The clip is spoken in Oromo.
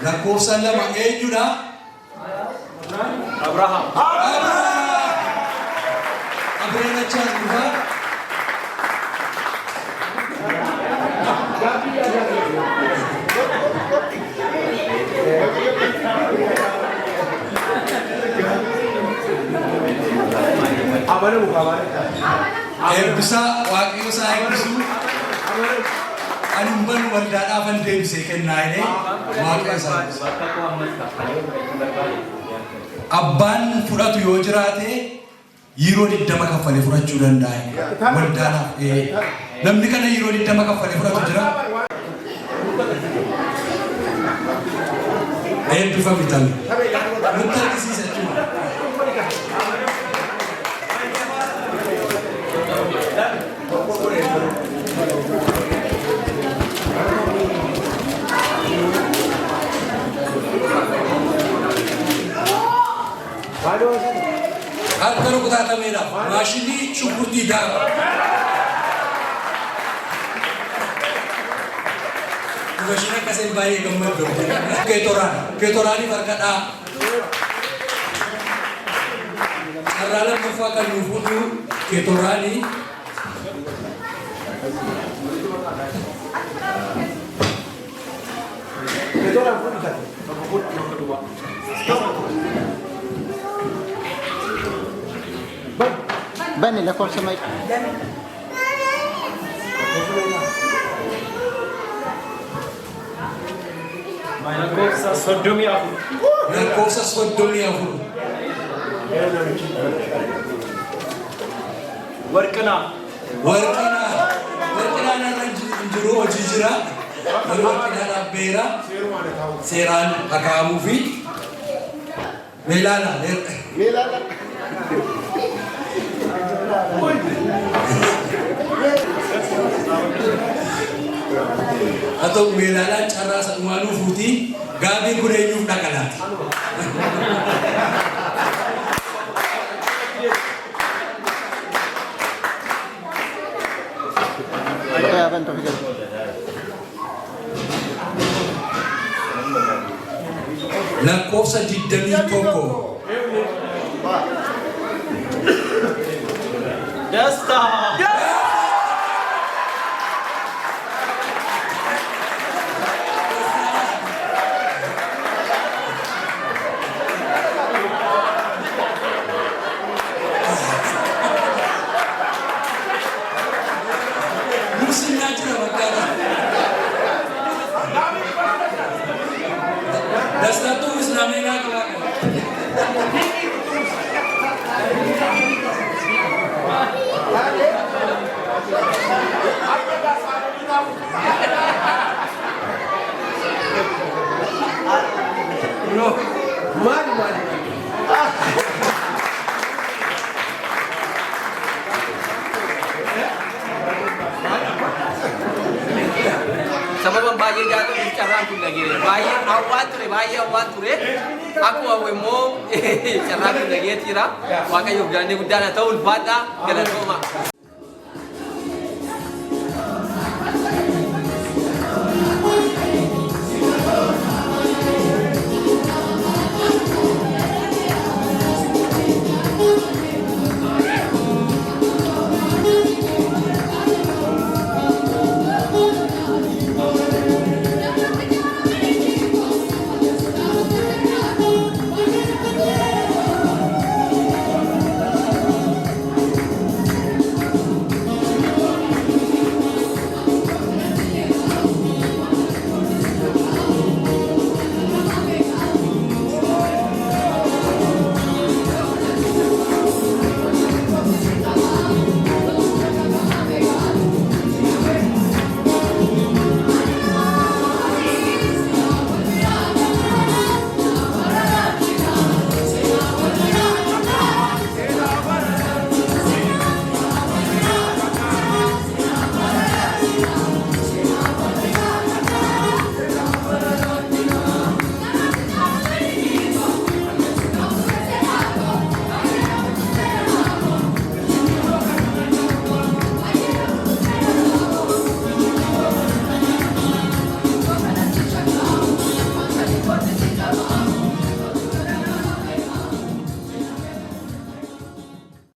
lakkoofsa lama eenyudha? Abraham. Abraham Chandra. Bisa wakil saya bisu. Anumban waldaan avan debise kenna ini. Wakil saya. Abban furatu yoo jiraate yeroo 20 kaffale furachuu danda'a. Waldaan namni kana yeroo 20 kaffale furatu jira. Bifa bitan. Nuti kisi cuma. Kalau kita tamera, masih cukup tidak. Masih kasih bayi gambar dong. Ketoran ini berkata, karena mufakan mufudu ketoran ini. Ketoran pun bisa. Bani la forza mai. Lakkoofsa 34. Lakkoofsa 34. Warqinaa narra jiru hojii jira. Warqinaa beera seeraan hakaamuu fi meelaala. Atau meelaala cara sadumaanuu fuutii gaabii gureenyuuf dhaqalaati. Kaya bantu kita. Lakkoofsa 21. Dasta. Dasta tu namanya kelak. Bro, mana? Sama membayar jatuh bicara aku lagi. Bayar awal tu re. Aku awemo cara aku lagi tira. Maka yuk jangan udah tahu ulfata kena koma.